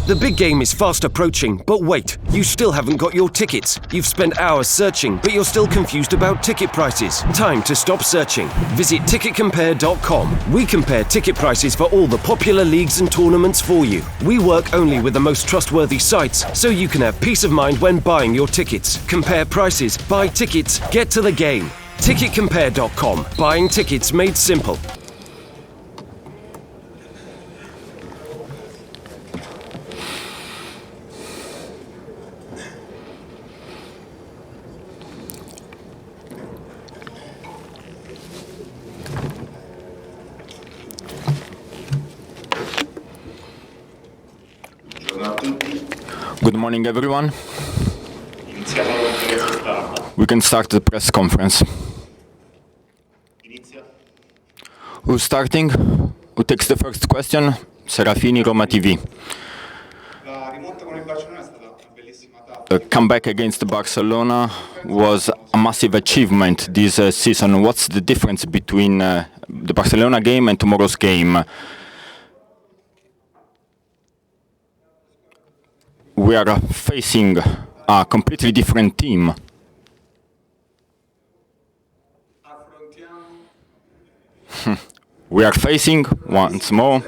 The big game is fast approaching, but wait, you still haven't got your tickets. You've spent hours searching, but you're still confused about ticket prices. Time to stop searching. Visit ticketcompare.com. We compare ticket prices for all the popular leagues and tournaments for you. We work only with the most trustworthy sites, so you can have peace of mind when buying your tickets. Compare prices, buy tickets, get to the game. Ticketcompare.com. Buying tickets made simple. Good morning, everyone. We can start the press conference. Who's starting? Who takes the first question? Serafini, Roma TV. The comeback against Barcelona was a massive achievement this season. What's the difference between the Barcelona game and tomorrow's game? We are facing a completely different team. We are facing, once more,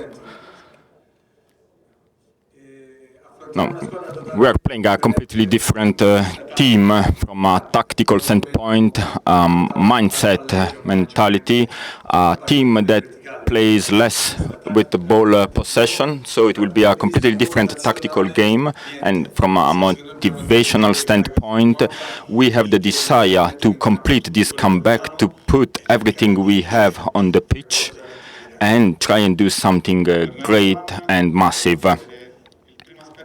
we are playing a completely different team from a tactical standpoint, mindset, mentality, a team that plays less with the ball possession, so it will be a completely different tactical game. And from a motivational standpoint, we have the desire to complete this comeback, to put everything we have on the pitch and try and do something great and massive.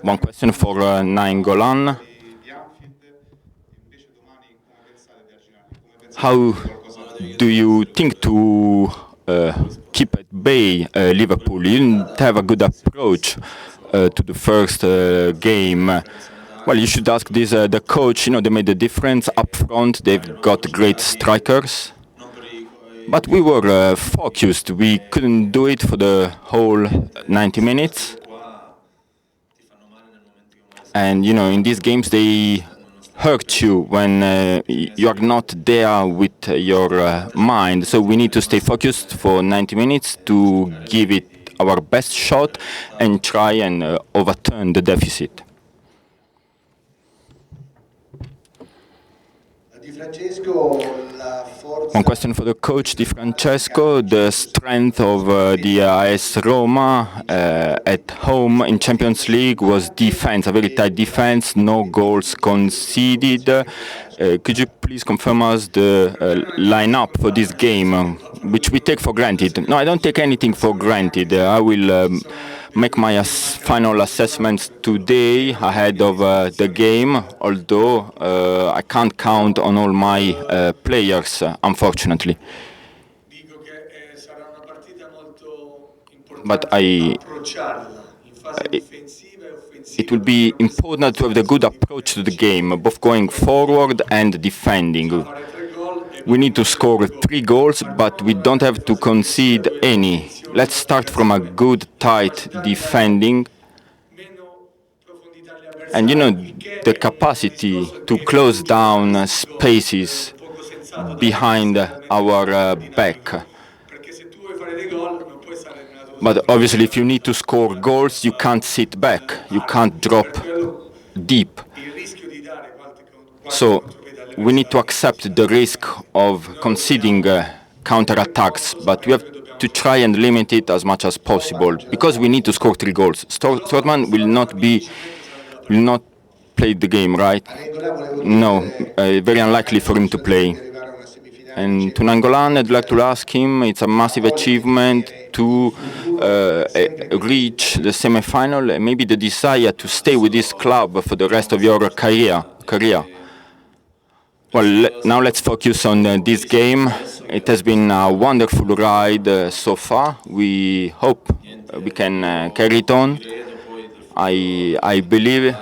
One question for Nainggolan. How do you think to keep at bay Liverpool? You didn't have a good approach to the first game. Well, you should ask this the coach. They made a difference up front. They've got great strikers. But we were focused. We couldn't do it for the whole 90 minutes. And, in these games, they hurt you when you are not there with your mind. So we need to stay focused for 90 minutes to give it our best shot and try and overturn the deficit. One question for the coach, Di Francesco. The strength of the AS Roma at home in Champions League was defense, a very tight defense, no goals conceded. Could you please confirm us the lineup for this game, which we take for granted? No, I don't take anything for granted. I will make my final assessments today ahead of the game, although I can't count on all my players, unfortunately. But it will be important to have the good approach to the game, both going forward and defending. We need to score 3 goals, but we don't have to concede any. Let's start from a good, tight defending. And the capacity to close down spaces behind our back. But obviously, if you need to score goals, you can't sit back. You can't drop deep. So we need to accept the risk of conceding counter-attacks, but we have to try and limit it as much as possible, because we need to score 3 goals. Strootman will not play the game, right? No, very unlikely for him to play. And to Nainggolan, I'd like to ask him, it's a massive achievement to reach the semi-final, and maybe the desire to stay with this club for the rest of your career. Well, now let's focus on this game. It has been a wonderful ride so far. We hope we can carry it on. I believe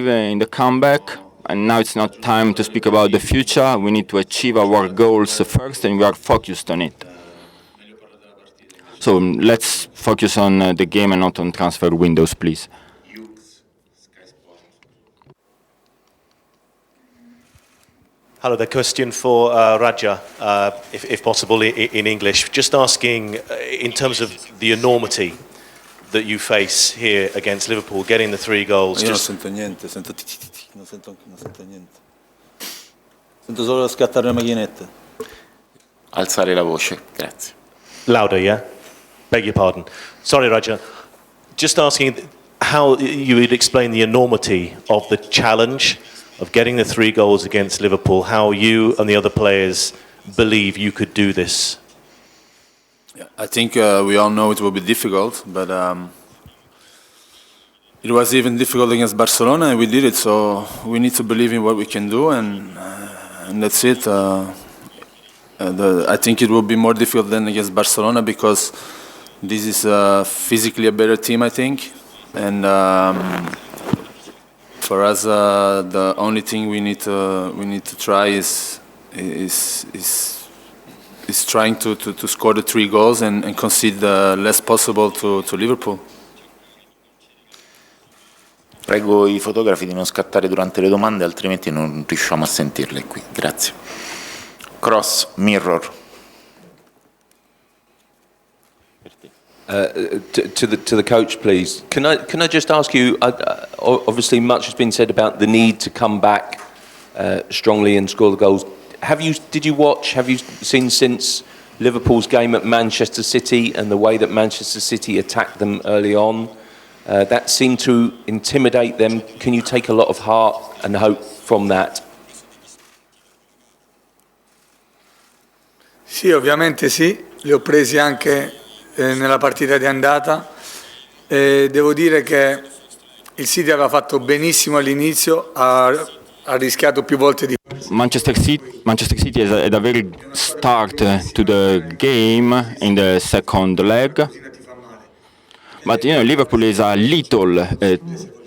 in the comeback, and now it's not time to speak about the future. We need to achieve our goals first, and we are focused on it. So let's focus on the game and not on transfer windows, please. Hello, the question for Radja, if possible, in English. Just asking, in terms of the enormity that you face here against Liverpool, getting the 3 goals. Io non sento niente, sento non sento niente. Sento solo scattare la macchinetta. Alzare la voce, grazie. Louder, yeah? Beg your pardon. Sorry, Radja. Just asking how you would explain the enormity of the challenge of getting the 3 goals against Liverpool, how you and the other players believe you could do this. Yeah, I think we all know it will be difficult, but it was even difficult against Barcelona, and we did it. So we need to believe in what we can do, and that's it. I think it will be more difficult than against Barcelona because this is physically a better team, I think, and for us, the only thing we need to try is trying to score the 3 goals and concede the less possible to Liverpool. Prego i fotografi di non scattare durante le domande, altrimenti non riusciamo a sentirle qui. Grazie. Cross, mirror. To the coach, please. Can I just ask you? Obviously, much has been said about the need to come back strongly and score the goals. Did you watch? Have you seen since Liverpool's game at Manchester City and the way that Manchester City attacked them early on? That seemed to intimidate them. Can you take a lot of heart and hope from that? Sì, ovviamente sì. Li ho presi anche nella partita di andata. Devo dire che il City aveva fatto benissimo all'inizio, ha rischiato più volte di Manchester City had a very start to the game in the second leg. But Liverpool is a little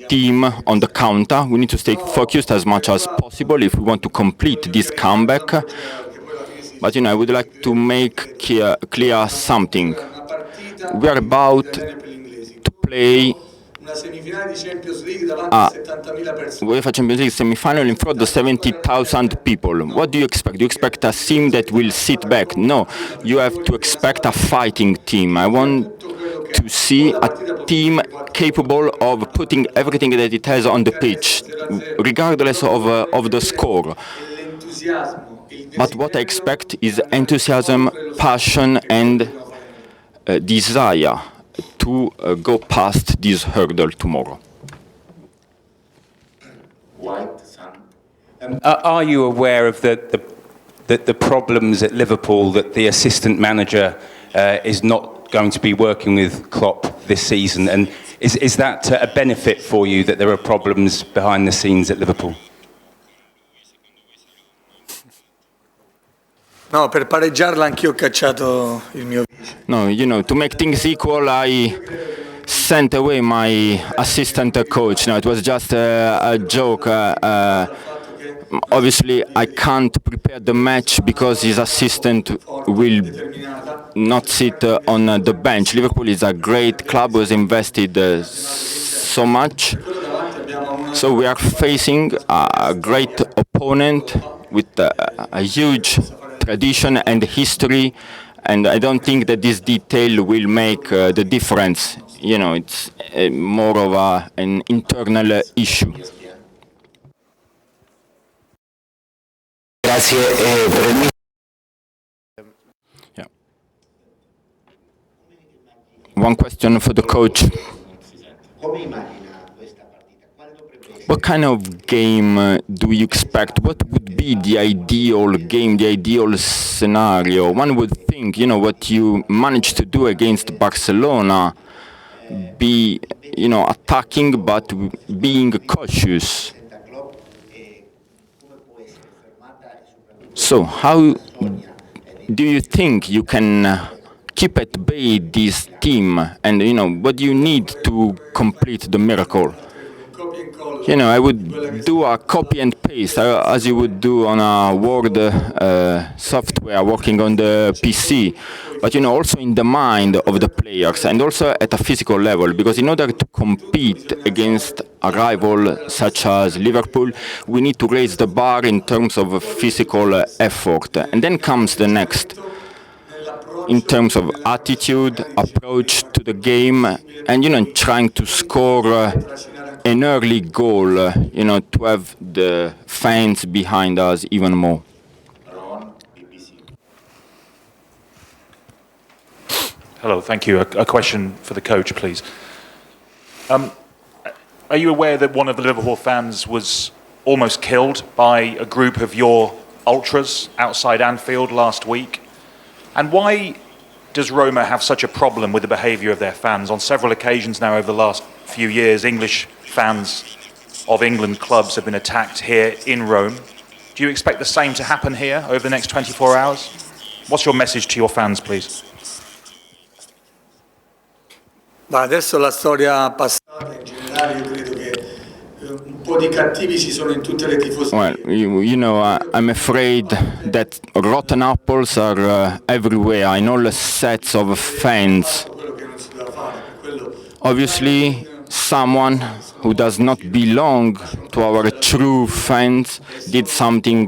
team on the counter. We need to stay focused as much as possible if we want to complete this comeback. But I would like to make clear something. We are about to play UEFA Champions League semi-final in front of 70,000 people. What do you expect? Do you expect a team that will sit back? No, you have to expect a fighting team. I want to see a team capable of putting everything that it has on the pitch, regardless of the score. But what I expect is enthusiasm, passion, and desire to go past this hurdle tomorrow. Are you aware of the problems at Liverpool, that the assistant manager is not going to be working with Klopp this season? And is that a benefit for you, that there are problems behind the scenes at Liverpool? No, per pareggiarla anch'io ho cacciato il mio vice. No, to make things equal, I sent away my assistant coach. No, it was just a joke. Obviously, I can't prepare the match because his assistant will not sit on the bench. Liverpool is a great club, was invested so much. So we are facing a great opponent with a huge tradition and history, and I don't think that this detail will make the difference. It's more of an internal issue. Yeah. One question for the coach. What kind of game do you expect? What would be the ideal game, the ideal scenario? One would think, what you managed to do against Barcelona, be, attacking but being cautious. So how do you think you can keep at bay this team? And, what do you need to complete the miracle? I would do a copy and paste, as you would do on a Word software working on the PC. but also in the mind of the players and also at a physical level, because in order to compete against a rival such as Liverpool, we need to raise the bar in terms of physical effort. And then comes the next, in terms of attitude, approach to the game, and trying to score an early goal, to have the fans behind us even more. Hello, thank you. A question for the coach, please. Are you aware that one of the Liverpool fans was almost killed by a group of your ultras outside Anfield last week? And why does Roma have such a problem with the behaviour of their fans? On several occasions now over the last few years, English fans of England clubs have been attacked here in Rome. Do you expect the same to happen here over the next 24 hours? What's your message to your fans, please? Ma adesso la storia passata in generale, io credo che un po' di cattivi ci sono in tutte le tifoserie. Well, I'm afraid that rotten apples are everywhere in all sets of fans. Obviously, someone who does not belong to our true fans did something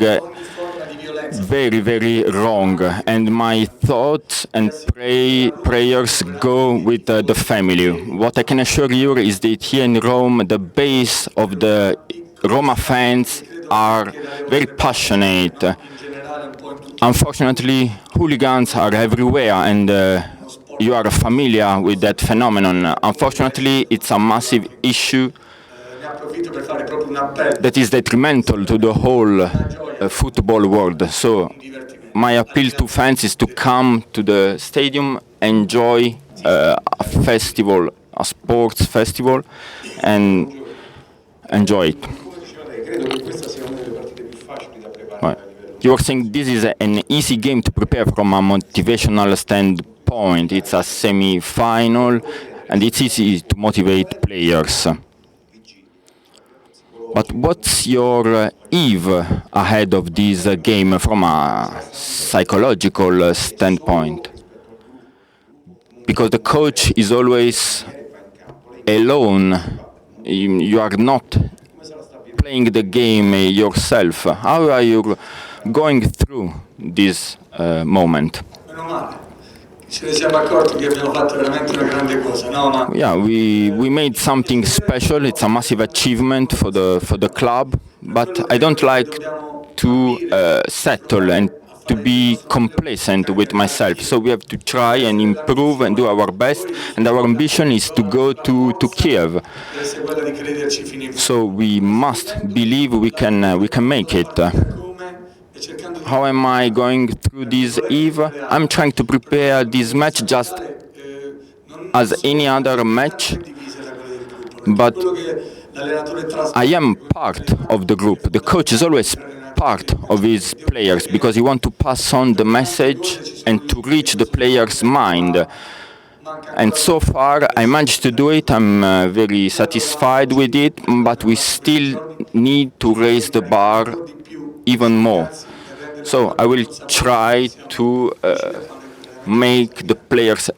very, very wrong, and my thoughts and prayers go with the family. What I can assure you is that here in Rome, the base of the Roma fans are very passionate. Unfortunately, hooligans are everywhere, and you are familiar with that phenomenon. Unfortunately, it's a massive issue that is detrimental to the whole football world. So my appeal to fans is to come to the stadium, enjoy a festival, a sports festival, and enjoy it. Right. You were saying this is an easy game to prepare from a motivational standpoint. It's a semi-final, and it's easy to motivate players. But what's your eve ahead of this game from a psychological standpoint? Because the coach is always alone. You are not playing the game yourself. How are you going through this moment? Yeah, we made something special. It's a massive achievement for the club, but I don't like to settle and to be complacent with myself. So we have to try and improve and do our best, and our ambition is to go to Kiev. So we must believe we can make it. How am I going through this eve? I'm trying to prepare this match just as any other match, but I am part of the group. The coach is always part of his players because he wants to pass on the message and to reach the player's mind. And so far, I managed to do it. I'm very satisfied with it, but we still need to raise the bar even more. So I will try to make the players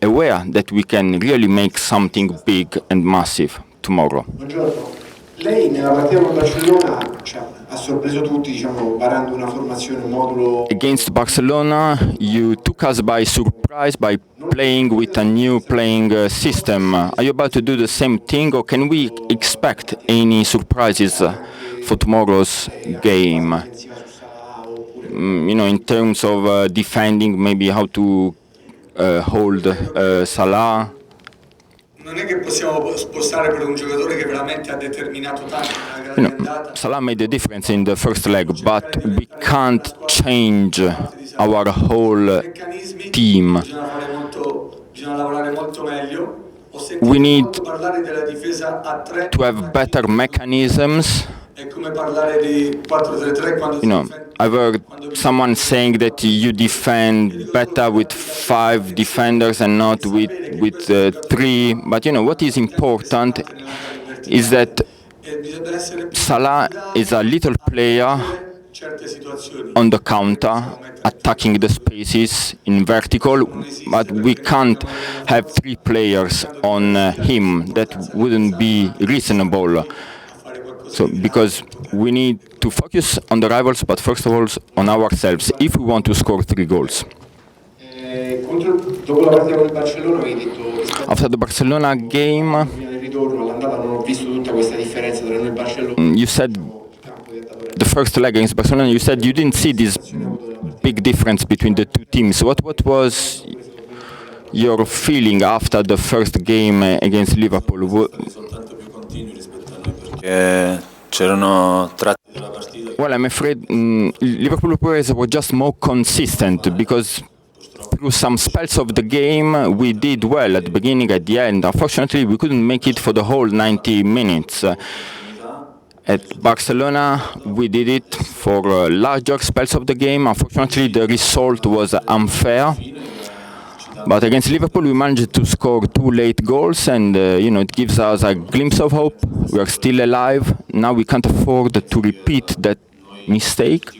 aware that we can really make something big and massive tomorrow. Buongiorno. Lei nella partita con Barcellona ha sorpreso tutti, varando una formazione, un modulo. Against Barcelona, you took us by surprise by playing with a new playing system. Are you about to do the same thing, or can we expect any surprises for tomorrow's game? In terms of defending, maybe how to hold Salah. Salah made a difference in the first leg, but we can't change our whole team. We need to have better mechanisms. I've heard someone saying that you defend better with 5 defenders and not with 3. But what is important is that Salah is a little player on the counter, attacking the spaces in vertical, but we can't have 3 players on him. That wouldn't be reasonable. So, because we need to focus on the rivals, but first of all on ourselves, if we want to score 3 goals. After the Barcelona game, you said the first leg against Barcelona, you said you didn't see this big difference between the two teams. What was your feeling after the first game against Liverpool? Well, I'm afraid Liverpool players were just more consistent, because through some spells of the game we did well at the beginning, at the end. Unfortunately, we couldn't make it for the whole 90 minutes. At Barcelona, we did it for larger spells of the game. Unfortunately, the result was unfair. But against Liverpool, we managed to score 2 late goals, and it gives us a glimpse of hope. We are still alive. Now we can't afford to repeat that mistake.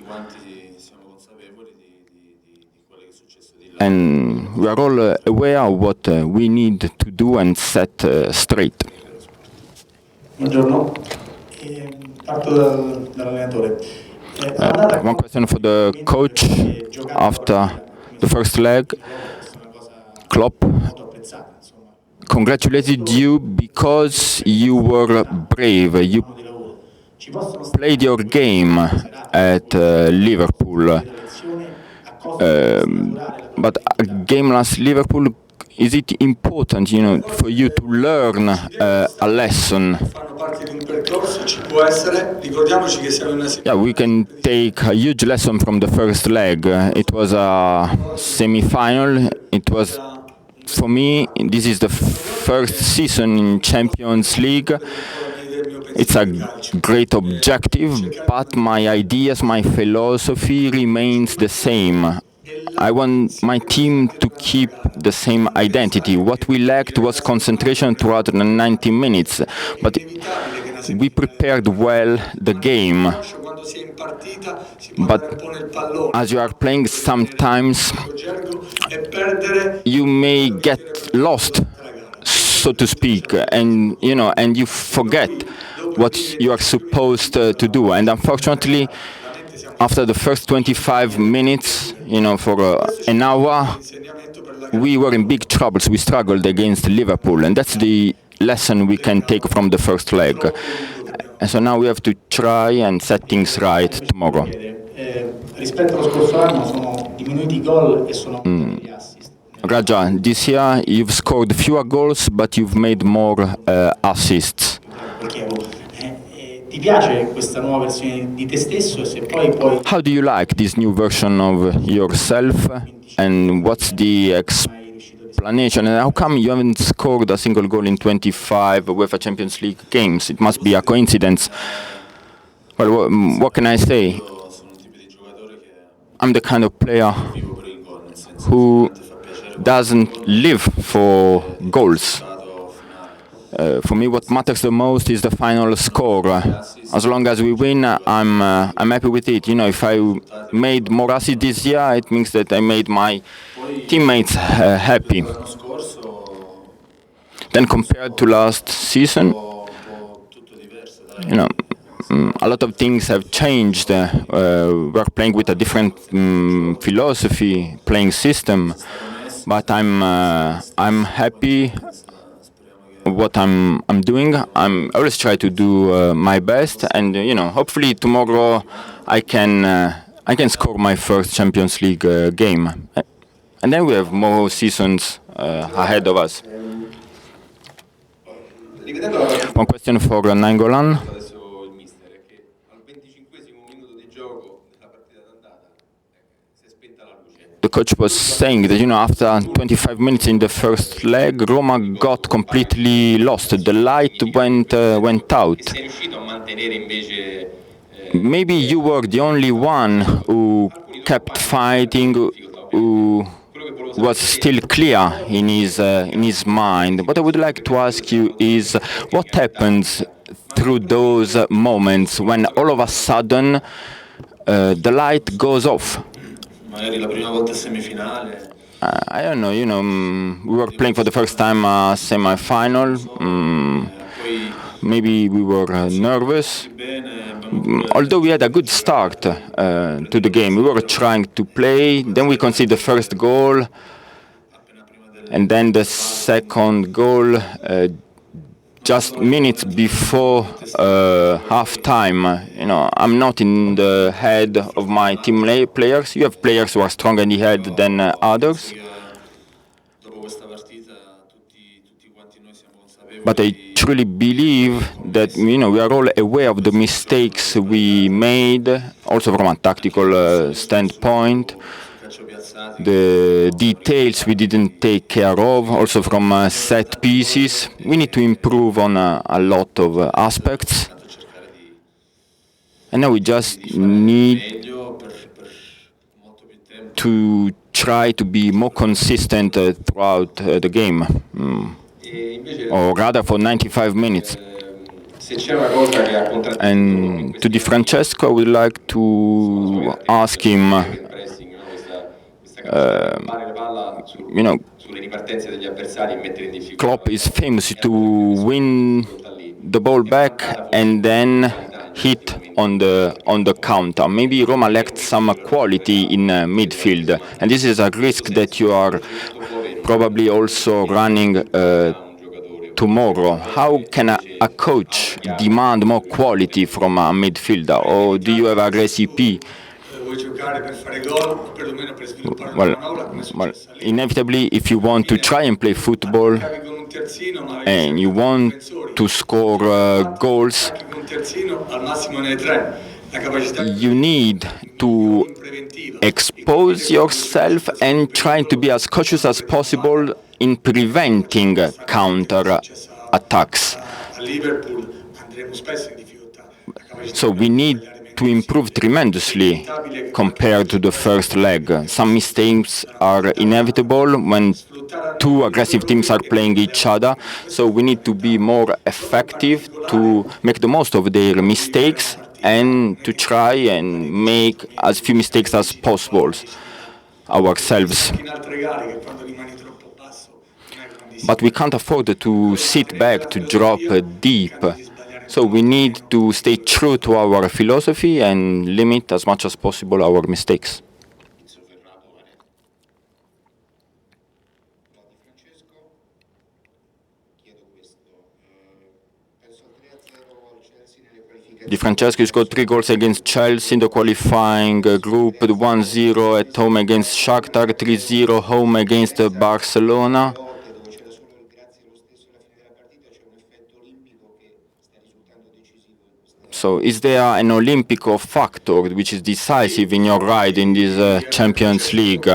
And we are all aware of what we need to do and set straight. Buongiorno. Parto dall'allenatore. One question for the coach after the first leg. Klopp congratulated you because you were brave. You played your game at Liverpool. But a game like Liverpool, is it important, for you to learn a lesson? Yeah, we can take a huge lesson from the first leg. It was a semi-final. It was, for me, this is the first season in Champions League. It's a great objective, but my ideas, my philosophy remains the same. I want my team to keep the same identity. What we lacked was concentration throughout the 90 minutes, but we prepared well the game. But as you are playing, sometimes you may get lost, so to speak, and you forget what you are supposed to do. And unfortunately, after the first 25 minutes, for an hour, we were in big troubles. We struggled against Liverpool, and that's the lesson we can take from the first leg. And so now we have to try and set things right tomorrow. Radja, this year you've scored fewer goals, but you've made more assists. How do you like this new version of yourself, and what's the explanation? And how come you haven't scored a single goal in 25 UEFA Champions League games? It must be a coincidence. Well, what can I say? I'm the kind of player who doesn't live for goals. For me, what matters the most is the final score. As long as we win, I'm happy with it. If I made more assists this year, it means that I made my teammates happy. Then compared to last season, a lot of things have changed. We're playing with a different philosophy, playing system. But I'm happy what I'm doing. I always try to do my best, and hopefully tomorrow I can score my first Champions League game, and then we have more seasons ahead of us. One question for Nainggolan. The coach was saying that after 25 minutes in the first leg, Roma got completely lost. The light went out. Maybe you were the only one who kept fighting, who was still clear in his mind. What I would like to ask you is, what happens through those moments when all of a sudden the light goes off. Magari la prima volta semifinale. I don't know, we were playing for the first time semi-final. Maybe we were nervous. Although we had a good start to the game, we were trying to play. Then we conceded the first goal, and then the second goal just minutes before half-time. I'm not in the head of my team players. You have players who are stronger in the head than others. But I truly believe that we are all aware of the mistakes we made, also from a tactical standpoint. The details we didn't take care of, also from set pieces. We need to improve on a lot of aspects. And now we just need to try to be more consistent throughout the game. Or rather for 95 minutes. And to Di Francesco, I would like to ask him, Klopp is famous to win the ball back and then hit on the counter. Maybe Roma lacked some quality in midfield, and this is a risk that you are probably also running tomorrow. How can a coach demand more quality from a midfielder, or do you have a recipe? Well, inevitably, if you want to try and play football and you want to score goals, you need to expose yourself and try to be as cautious as possible in preventing counter attacks. So we need to improve tremendously compared to the first leg. Some mistakes are inevitable when two aggressive teams are playing each other, so we need to be more effective to make the most of their mistakes and to try and make as few mistakes as possible ourselves. But we can't afford to sit back, to drop deep. So we need to stay true to our philosophy and limit as much as possible our mistakes. Di Francesco scored 3 goals against Chelsea in the qualifying group, 1-0 at home against Shakhtar, 3-0 home against Barcelona. So is there an Olympico factor which is decisive in your ride in this Champions League?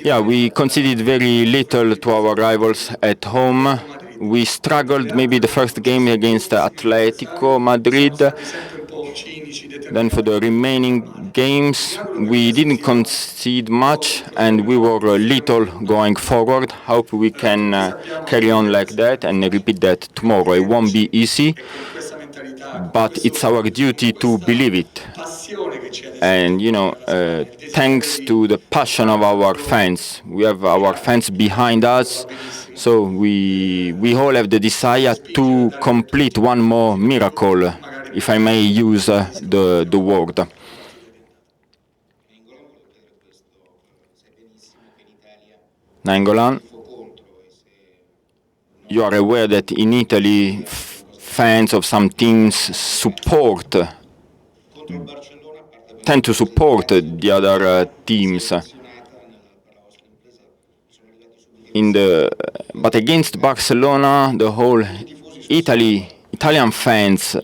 Yeah, we conceded very little to our rivals at home. We struggled maybe the first game against Atletico Madrid. Then for the remaining games, we didn't concede much and we were little going forward. Hope we can carry on like that and repeat that tomorrow. It won't be easy, but it's our duty to believe it. And, thanks to the passion of our fans, we have our fans behind us, so we all have the desire to complete one more miracle, if I may use the word. Nainggolan, you are aware that in Italy, fans of some teams tend to support the other teams. But against Barcelona, the whole Italian fans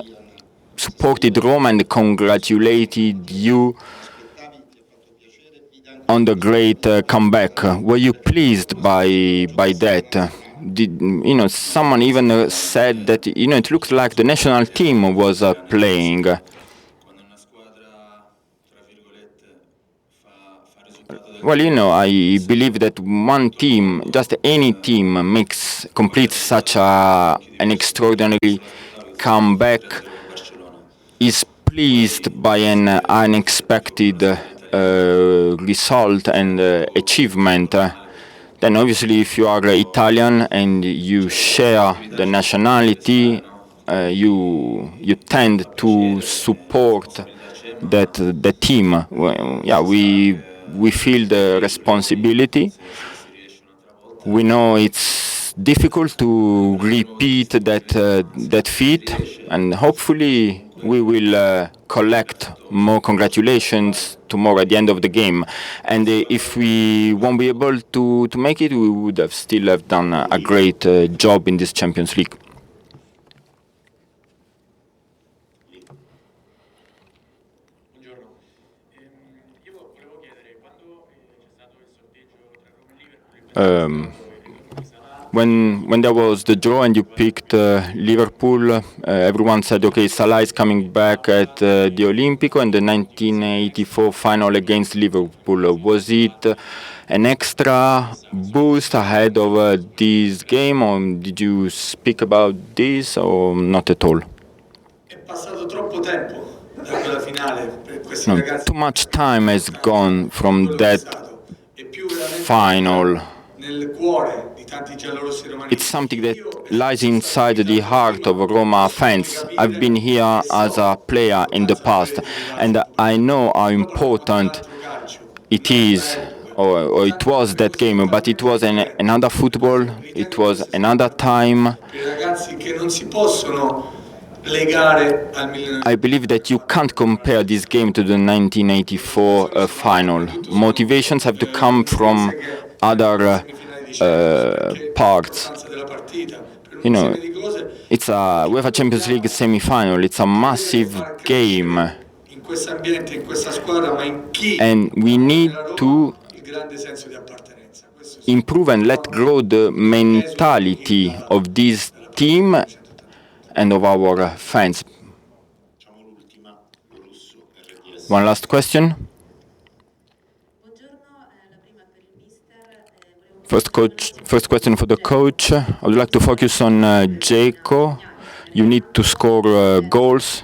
supported Roma and congratulated you on the great comeback. Were you pleased by that? Someone even said that it looks like the national team was playing. Well, I believe that one team, just any team, completes such an extraordinary comeback, is pleased by an unexpected result and achievement. Then obviously if you are Italian and you share the nationality, you tend to support the team. Well, yeah, we feel the responsibility. We know it's difficult to repeat that feat, and hopefully we will collect more congratulations tomorrow at the end of the game. And if we won't be able to make it, we would have still have done a great job in this Champions League. When there was the draw and you picked Liverpool, everyone said, okay, Salah is coming back at the Olimpico and the 1984 final against Liverpool. Was it an extra boost ahead of this game, or did you speak about this, or not at all? No, too much time has gone from that final. It's something that lies inside the heart of Roma fans. I've been here as a player in the past, and I know how important it is, or it was, that game, but it was another football, it was another time. I believe that you can't compare this game to the 1984 final. Motivations have to come from other parts. You know, it's a UEFA Champions League semi-final. It's a massive game, and we need to improve and let grow the mentality of this team and of our fans. One last question. First question for the coach. I would like to focus on Dzeko. You need to score goals,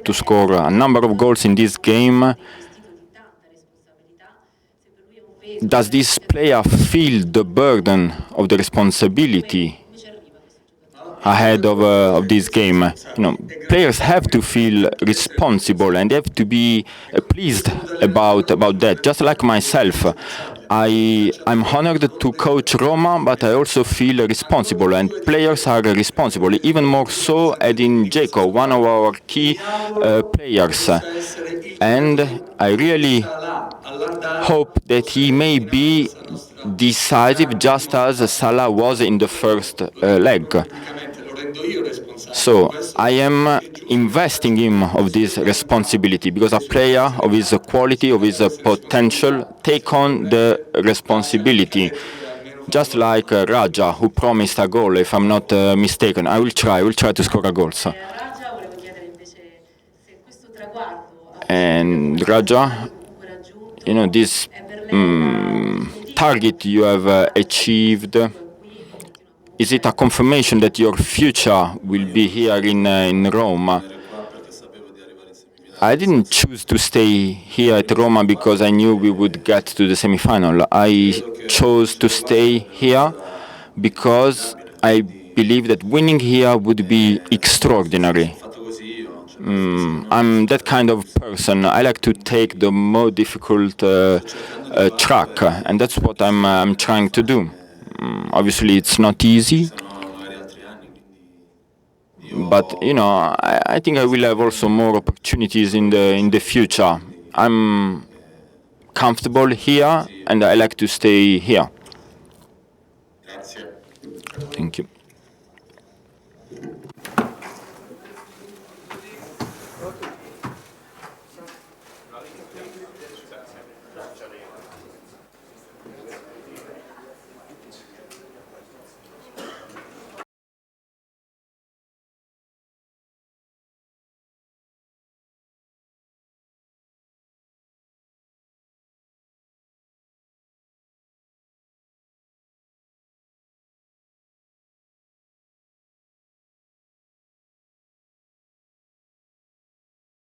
to score a number of goals in this game. Does this player feel the burden of the responsibility ahead of this game? You know, players have to feel responsible and they have to be pleased about that. Just like myself, I'm honored to coach Roma, but I also feel responsible, and players are responsible, even more so Edin Dzeko, one of our key players. And I really hope that he may be decisive, just as Salah was in the first leg. So I am investing him of this responsibility, because a player of his quality, of his potential, take on the responsibility. Just like Radja, who promised a goal, if I'm not mistaken. I will try to score a goal. So. And Radja, you know, this target you have achieved, is it a confirmation that your future will be here in Roma? I didn't choose to stay here at Roma because I knew we would get to the semi-final. I chose to stay here because I believe that winning here would be extraordinary. I'm that kind of person. I like to take the more difficult track, and that's what I'm trying to do. Obviously, it's not easy, but you know, I think I will have also more opportunities in the future. I'm comfortable here, and I like to stay here. Thank you.